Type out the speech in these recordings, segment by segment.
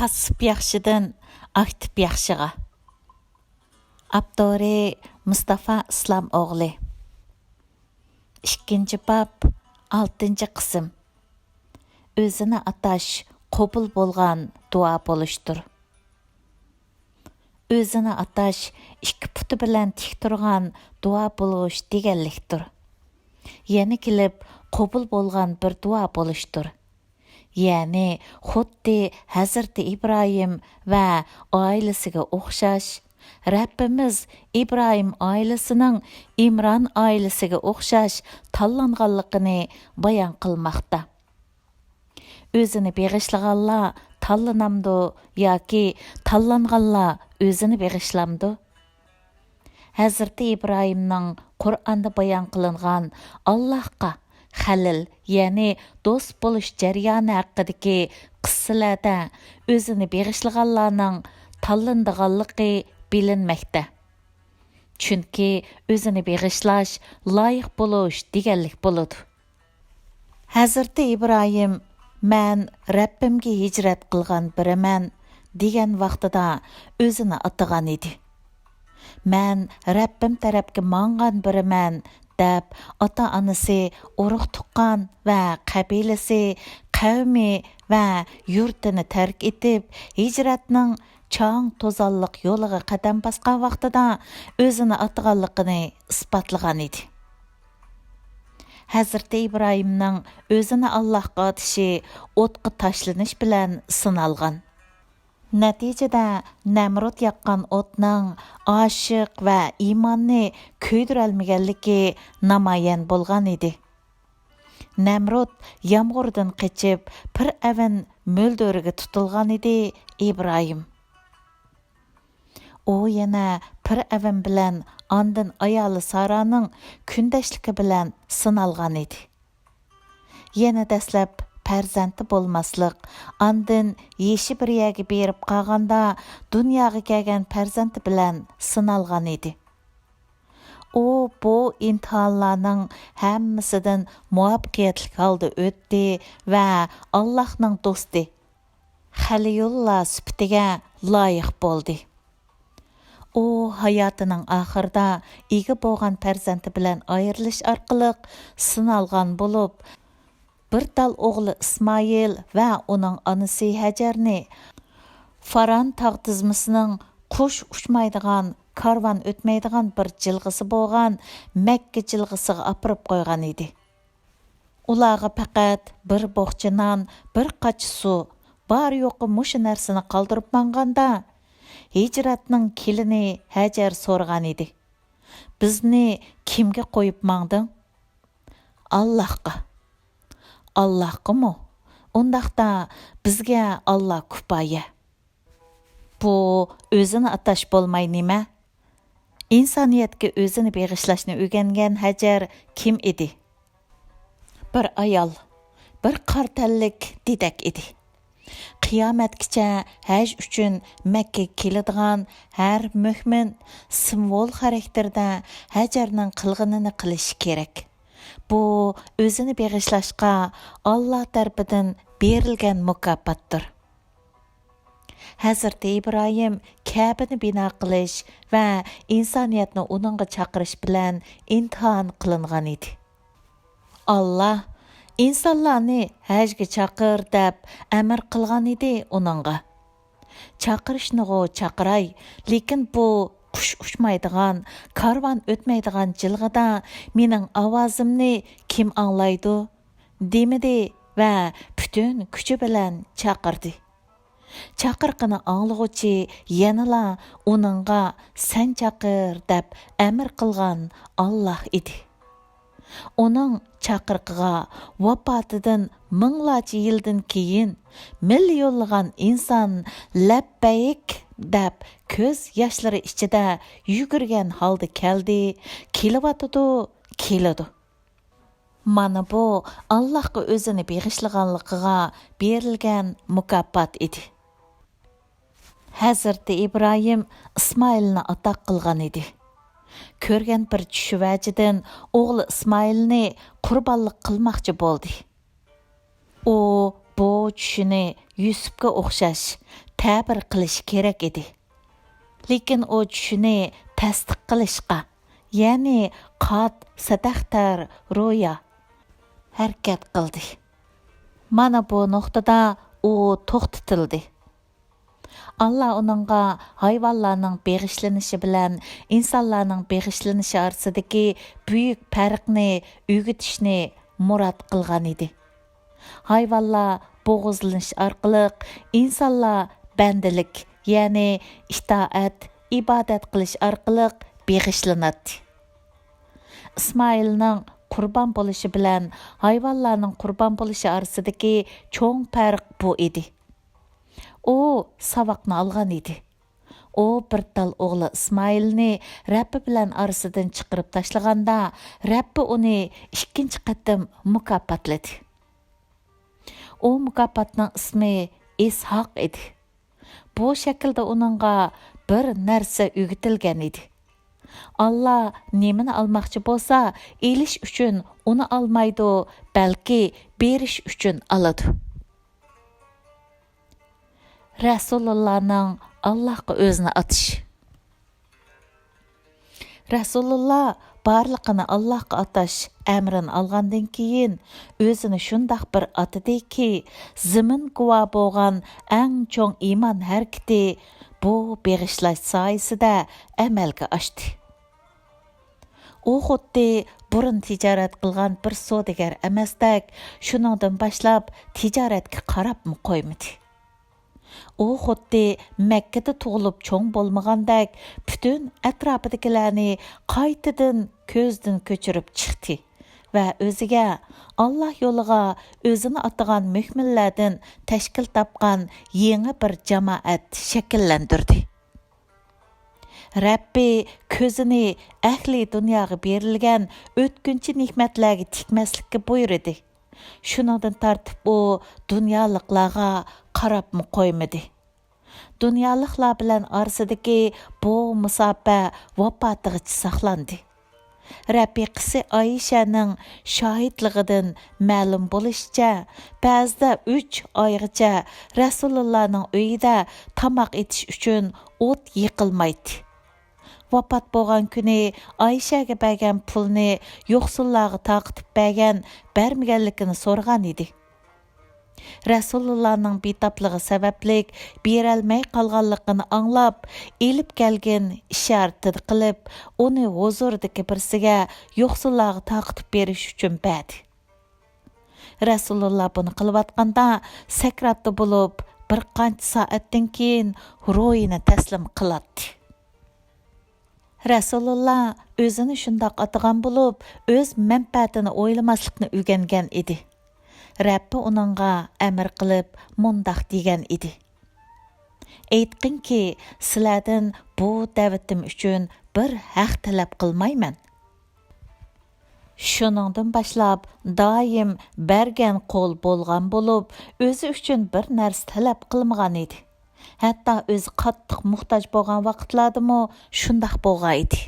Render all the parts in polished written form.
Passiv yaxshidan aktiv yaxshiga. Abdori Mustafa İslam o'g'li. 2-bab 6-qism. O'zini atash qabul bo'lgan duo bo'lishdir. O'zini atash ikki puti bilan tik turgan duo bo'lish deganlikdir. Yana kelib qabul bo'lgan bir duo bo'lishdir. Ya'ni xuddi Hazrati Ibrohim va oilasiga o'xshash, Rabbimiz İbrahim oilasining İmron oilasiga o'xshash tanlanganligini bayon qilmoqda. O'zini beg'ishlaganlar tanlanamdi yoki tanlanganlar o'zini beg'ishlamdi? Hazrati İbrahimning Qur'onda bayon qilingan Allohga Halil, ya'ni do'st bo'lish jarayoni haqidagi qissalarda o'zini beg'ishlaganlarning tanlandiganligi bilinmoqda. Chunki o'zini beg'ishlash loyiq bo'lish deganlik bo'ladi. Hazrati İbrahim "Men Rabbimga hijrat qilgan biriman" degan vaqtida o'zini atagan edi. "Men Rabbim tarafga mangan biriman" deb ota-onasi, urug' tuqqan va qabilasi, qavmi va yurtini tark etib, hijratning chang to'zonliq yo'liga qadam bosgan vaqtida o'zini ataganligini isbotlagan edi. Hazrati İbrahimning o'zini Allohga atishi o'tqa tashlanish bilan sinalgan. Natijada Namrud yaqqan o'tning oshiq va iymonni kuydirolmaganligi namoyon bo'lgan edi. Namrud yomg'irdan qochib, bir avin mo'ldoriga tutilgan edi İbrahim. U yana bir avin bilan ondan ayoli Saraning kundashligi bilan sinalgan edi. Yana dastlab farzandi bo'lmaslik, ondan yeshi bir yerga berib qolganda dunyoga kelgan farzandi bilan sinalgan edi. U bu imtihonlarning hammasidan muvaffaqiyatli holda o'tdi va Allohning do'sti Halilulloh sifatiga loyiq bo'ldi. U hayotining oxirida ega bo'lgan farzandi bilan ayrilish orqali sinalgan bo'lib, bir tal o'g'li İsmoil va uning onasi Hajarni Faran tog' tizmasining qush uchmaydigan, karvon o'tmaydigan bir jilg'isi bo'lgan Makka jilg'isiga opirib qo'ygan edi. Ularga faqat bir bo'xcha non, bir qoch suv, bor yo'qi mushu narsani qoldirib manganda hijratning kelini Hajar so'rgan edi. Bizni kimga qo'yib mangding? Allohga. Allohqami? Undaqda bizga Alloh kifoya. Bu o'zini atash bo'lmay nima? Insoniyatga o'zini beg'ishlashni o'rgangan Hajar kim edi? Bir ayol, bir qartallik didak edi. Qiyomatgacha haj uchun Makka keladigan har mu'min simvol xarakterda Hajarning qilganini qilish kerak. Bu o'zini beg'ishlashga Alloh tarafidan berilgan mukofotdir. Hazrati İbrahim Ka'bani bino qilish va insoniyatni uningga chaqirish bilan imtihon qilingan edi. Alloh insonlarni hajga chaqir deb amr qilgan edi uningga. Chaqirishni chaqiray, lekin bu qush uchmaydigan, karvon o'tmaydigan jilg'ida mening ovozimni kim anglaydi? Demidi va butun kuchi bilan chaqirdi. Chaqirqini anglag'uchi yanala uningga sen chaqir deb amr qilgan Alloh edi. Uning chaqirqiga vafotidan minglarcha yildan keyin millionlagan inson labbayk deb ko'z yoshlari ichida yugurgan holda keldi, keladi. Mana bu Allohga o'zini beg'ishlaganligiga berilgan mukofot edi. Hazrati İbrahim İsmoilni ata qilgan edi. Ko'rgan bir tushi vajidan o'g'li İsmoilni qurbonlik qilmoqchi bo'ldi. U bu o tushini Yusufga o'xshash ta'bir qilish kerak edi. Lekin o tushini tasdiq qilishqa, ya'ni qat sadaqtar ro'ya harakat qildi. Mana bu nuqtada u to'xtatildi. Allah onunğa hayvanlarning beg'ishlanishi bilan insonlarning beg'ishlanishi orasidagi buyuk farqni o'rgatishni murod qilgan edi. Hayvanlar bo'g'izlanish orqali insonlar bandalik, ya'ni itoat, ibodat qilish orqali beg'ishlanadi. İsmailning qurbon bo'lishi bilan hayvonlarning qurbon bo'lishi orasidagi cho'ng farq bu edi. O savaqni algan edi. O bir tal o'g'li İsmailni Rabbi bilan arasidan chiqarib tashlaganda, Rabbi uni ikkinchi qatim mukofotladi. O mukofotning ismi İshaq edi. Bu shaklda uningga bir narsa o'rgatilgan edi. Allah nemini almoqchi bo'lsa, elish uchun uni almaydi, balki berish uchun aladi. Rasulullohning Allohga o'zini atish. Rasululloh barliqini Allohga atash amrini olgandan keyin o'zini shundoq bir atadiki, zimin guvoh bo'lgan eng cho'ng iymon harakati bu beg'ishlash soyasida amalga oshdi. U xuddi burun tijorat qilgan bir savdogar emasdak, shuningdan boshlab tijoratga qarab qo'ymadi. U xuddi Makkada tug'ilib cho'ng bo'lmagandak, butun atrofidagilarni qaytadan ko'zdan ko'chirib chiqdi va o'ziga Alloh yo'liga o'zini atagan mu'minlardan tashkil topgan yangi bir jamoat shakllantirdi. Rabbi ko'zini ahli dunyoga berilgan o'tkinchi ne'matlarga tikmaslikka buyurdi. Shuningdan tartib u dunyoliklarga qarab qo'ymadi. Dunyoliklar bilan orasidagi bu musofa vafotigacha saqlandi. Rafiqasi Aishaning shohidligidan ma'lum bo'lishicha, ba'zida 3 oygacha Rasulullohning uyida tamoq etish uchun o't yiqilmaydi. Vafot bo'lgan kuni Aishaga bergan pulni yo'qsullarga taqitib bermaganligini so'ragan edi. Rasulullohning betopligi sababli berolmay qolganligini anglab, elib kelgan ishorat qilib, uni huzurdagi birsiga yo'qsullarga taqitib berish uchun berdi. Rasululloh buni qilayotganda sakratda bo'lib, bir qancha soatdan keyin ruhini taslim qiladi. Rasululloh o'zini shundoq atagan bo'lib, o'z manfaatini o'ylamaslikni o'rgangan edi. Rabbi uningga amr qilib, mundaq degan edi. Aytqinki, sizlardan bu da'vatim uchun bir haq talab qilmayman. Shuningdan boshlab doim bergan qo'l bo'lgan bo'lib, o'zi uchun bir narsa talab qilmagan edi. Hatto o'zi qattiq muhtoj bo'lgan vaqtlardami shundoq bo'lgan edi.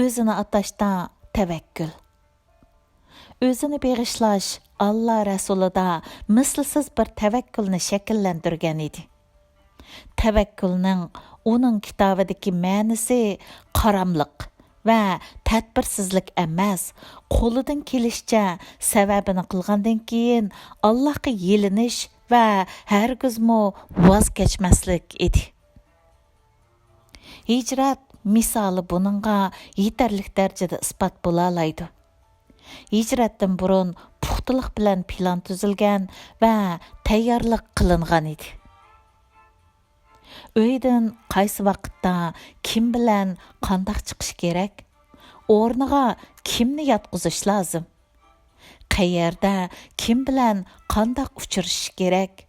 O'zini atashda tavakkul. O'zini beg'ishlash Allah Rasulida mislsiz bir tavakkulni shakllantirgan edi. Tavakkulning uning kitobidagi ma'nosi qaramliq va tadbirsizlik emas, qo'lidan kelishicha sababini qilgandan keyin Allohga yelinish va hargizmo voz kechmaslik edi. Hijrat misoli buningga yetarli darajada isbot bo'la oladi. Hijratdan burun puxtalik bilan plan tuzilgan va tayyorlik qilingan edi. Uydan qaysi vaqtda kim bilan qanday chiqish kerak? O'rniga kimni yotqizish lozim? Qayerda kim bilan qanday uchrashish kerak?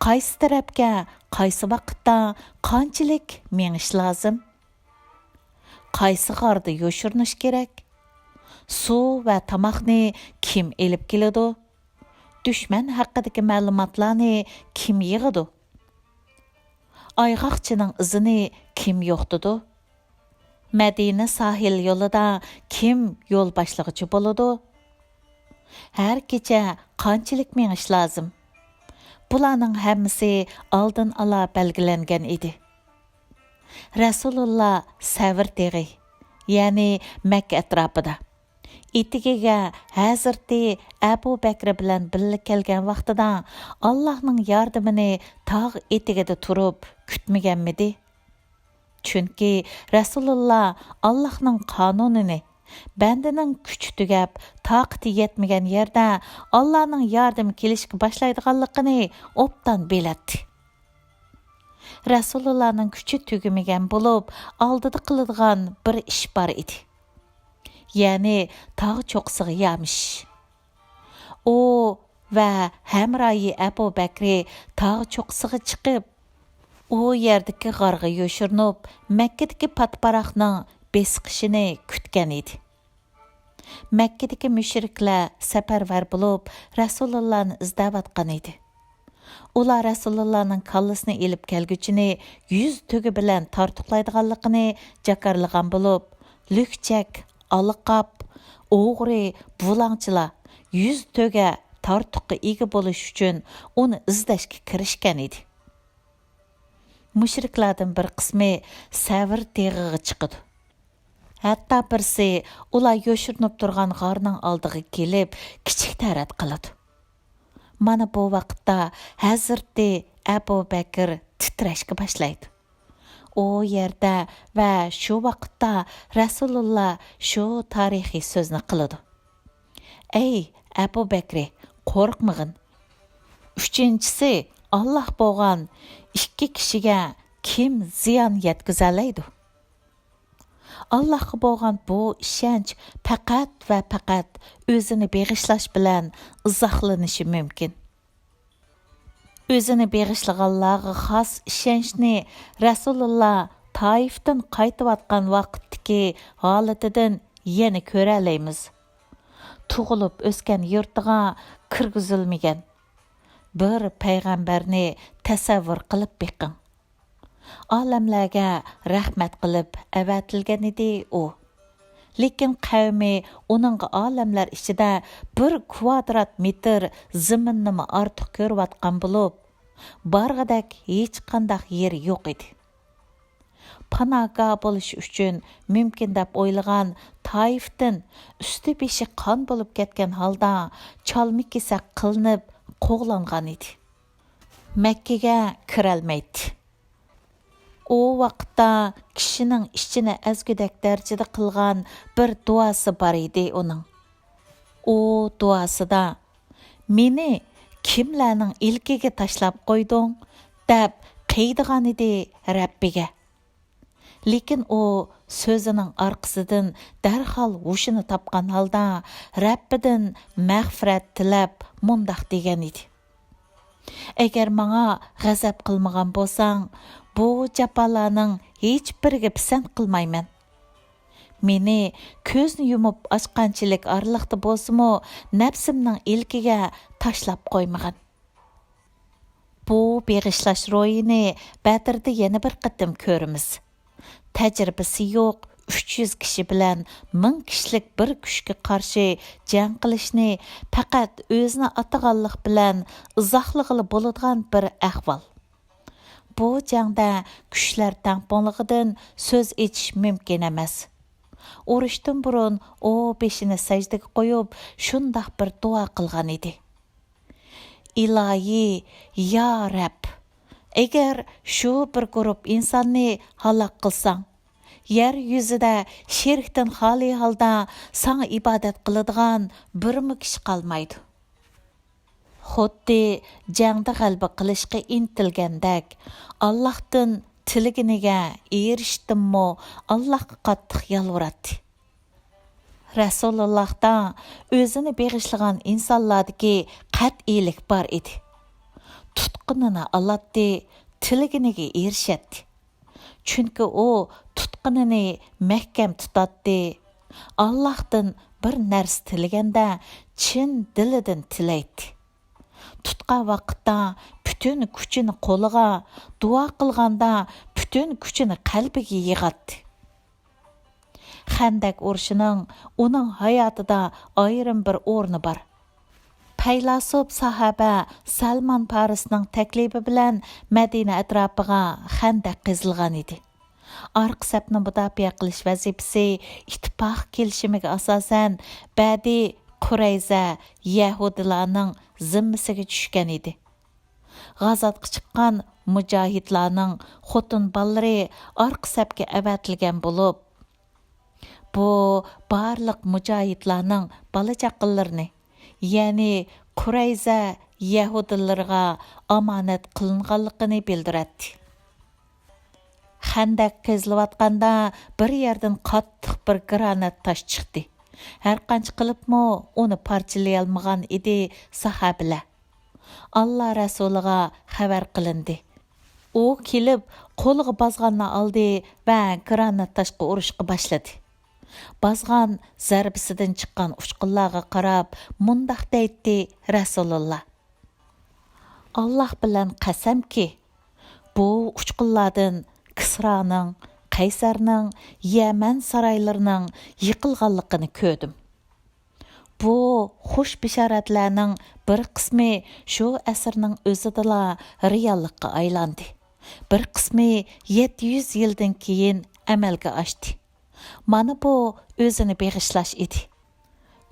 Qaysi tarafga, qaysi vaqtda qanchalik menish lozim? Qaysi g'orda yo'shirnish kerak? Suv va tamoqni kim elib keladi? Dushman haqidagi ma'lumotlarni kim yig'adi? Ayg'oqchining izini kim yo'qtidi? Madina sahil yo'lida kim yo'l boshlig'ichi bo'ladi? Her kecha qanchalik menish lozim? Bularning hammasi oldin ala belgilangan edi. Rasululloh Savr teg'i, ya'ni Makka atrofida. Itigiga hazirti Abu Bakr bilan birga kelgan vaqtida Allohning yordamini tog' etigida turib kutmaganmidi? Chunki Rasululloh Allohning qonunini, bandining kuchi tugab, toqati yetmagan yerda Allohning yordami kelishga boshlaydiganligini obdan biladi. Rasulullohning kuchi tugamagan bo'lib, oldida qiladigan bir ish bor edi. Ya'ni tog' cho'qsiga yamish. O va hamroyi Abu Bakri tog' cho'qsiga chiqib, u yerdagi g'orga yo'shirinib, Makkadagi patparaqning besqishini kutgan edi. Makkadagi mushriklar safarvar bo'lib, Rasulullohni izlayotgan edi. Ular Rasulullohning kallasini elib kelguchini yuz to'gi bilan tortiqlaydiganligini jakarlagan bo'lib, lükchak, aliqab, o'g'ri, bulangchilar yuz to'ga tortiqqa ega bo'lish uchun uni izlashga kirishgan edi. Mushriklardan bir qismi Savr teg'iga chiqdi. Hatto birsi ular yo'shirinib turgan g'orning oldiga kelib, kichik tarat qiladi. Mana bu vaqtda Hazrati Abu Bakr titrashga boshlaydi. O yerda va shu vaqtda Rasululloh shu tarixiy so'zni qiladi. Ey Abu Bakr, qo'rqmag'in. Uchinchisi, Alloh bo'lgan ikki kishiga kim ziyon yetkazalaydi? Allohga bo'lgan bu ishonch faqat va faqat o'zini beg'ishlash bilan izohlanishi mumkin. O'zini beg'ishlaganlarga xos ishonchni Rasululloh Taifdan qaytayotgan vaqtdagi holatidan yana ko'ra olamiz. Tug'ilib o'sgan yurtiga kirgizilmagan bir payg'ambarni tasavvur qilib beqing. Olamlarga rahmat qilib avatilgan edi u. Lekin qavmi uningga olamlar ichida 1 kvadrat metr zaminni ortiq ko'rayotgan bo'lib, barg'idak hech qanday yer yo'q edi. Panaga bo'lish uchun mumkin deb o'ylagan Taifdan usti beshi qon bo'lib ketgan holda chalmi kesak qilinib qo'g'langan edi. Makkaga kirolmaydi. O vaqtda kishining ichini azgudak darajada qilgan bir duosi bor edi uning. O duosida meni kimlarning ilkiga tashlab qo'yding deb qiydigan edi Rabbiga. Lekin o so'zining orqasidan darhol hushini topgan holda Rabbidan mag'firat tilab mundaq degan edi. Agar menga g'azab qilmagan bo'lsang, bu japalarning hech biriga pisand qilmayman. Meni ko'zni yumib ochqanchilik orliqda bo'lsa-mu, nafsimning ilkiga tashlab qo'ymagan. Bu beg'ishlash ro'yini Badrda yana bir qatim ko'ramiz. Tajribasi yo'q 300 kishi bilan 1000 kishilik bir kuchga qarshi jang qilishni faqat o'zini ataganlik bilan izohlig'ili bo'ladigan bir ahvol. Bu jangda kuchlar tangponligidan so'z etish mumkin emas. Urushdan burun o beshini sajdaga qo'yib, shundoq bir duo qilgan edi. Ilohi, ya Rab, agar shu bir guruh insonni halok qilsang, yer yuzida shirkdan xoli holda sana ibodat qiladigan birmi kishi qolmaydi. Xuddi jangda g'alaba qilishga intilgandek, Allohdan tilginiga erishtimmo, Allohga qattiq yalvaradi. Rasulullohda o'zini beg'ishlagan insonlardagi qat'iylik bor edi. Tutqinini oladi, tilginiga erishadi. Chunki u tutqinini mahkam tutadi. Allohdan bir narsa tilaganda chin dilidan tilaydi. Tutqa vaqtda bütün kuchini qo'liga, duo qilganda bütün kuchini qalbiga yig'adi. Xandak urushining uning hayotida ayrim bir o'rni bor. Paylasub sahaba Salman Parisning taklifi bilan Madina atrofiga xandaq qazilgan edi. Arqa sapni mudofiya qilish vazifasi ittifoq kelishimiga asosan Badi Qurayza Yahudilarning zimmasiga tushgan edi. G'azotga chiqqan mujohidlarning xotin ballari arqa sapga avatilgan bo'lib, bu barliq mujohidlarning bola chaqinlarini, ya'ni Qurayza Yahudilarga omonat qilinganligini bildiradi. Xandaq qaziliyotganda bir yerdan qattiq bir granat tosh chiqdi. Har qancha qilibmi uni parchalay olmagan edi sahobalar. Allah Rasuliga xabar qilindi. U kelib qo'liga bozganni oldi va granat toshga urishga boshladi. Bozgan zarbisidan chiqqan uchqunlarga qarab mundaq deydi Rasululloh: Allah bilan qasamki, bu uchqunlardan Kisraning, Qaysarning, Yaman saroylarining yiqilganligini ko'rdim. Bu xush bishoratlarning bir qismi shu asrning o'zidala reallikka aylandi. Bir qismi 700 yildan keyin amalga oshdi. Mana bu o'zini beg'ishlash edi.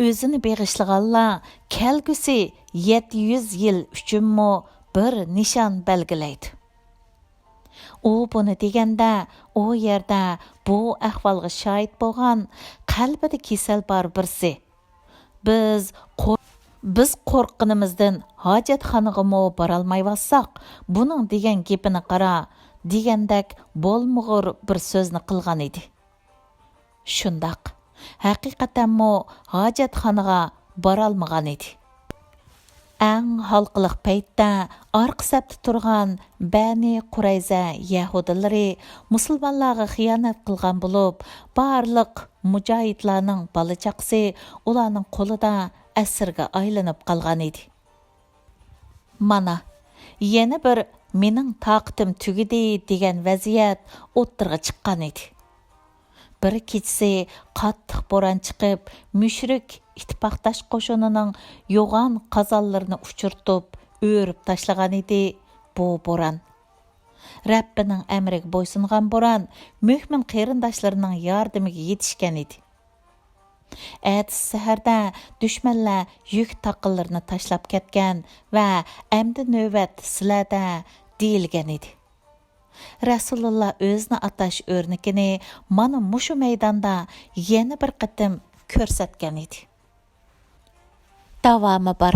O'zini beg'ishlaganlar kelgusi 700 yil uchunmi bir nishon belgilaydi. U buni deganda, u yerda bu ahvolga shohid bo'lgan qalbida kasal bor birsi. Biz qo'rqqanimizdan hojatxonaga borolmayotsak, buning degan gapini qara, degandak bo'lmug'ur bir so'zni qilgan edi. Shundaq, haqiqatanmi hojatxonaga borolmagan edi. Eng halqiliq paytda arqa sapda turgan Bani Qurayza Yahudilari musulmonlarga xiyonat qilgan bo'lib, barliq mujohidlarning bola chaqasi ularning qo'lida asirga aylanib qolgan edi. Mana, yana bir mening taqatim tugidi degan vaziyat o'ttirga chiqqan edi. Bir kechasi qattiq bo'ron chiqib, mushrik ittifoqdosh qo'shinining yo'g'on qazonlarini uchirtib, o'rib tashlagan edi bu bo'ron. Rabbining amriga bo'ysungan bo'ron mo'min qarindoshlarining yordamiga yetishgan edi. Ertasi saharda dushmanlar yuk taqinlarini tashlab ketgan va endi navbat sizlarda deyilgan edi. Rasululloh o'zini atash o'rnikini mana mushu maydonda yana bir qatim ko'rsatgan edi. Davomi bor.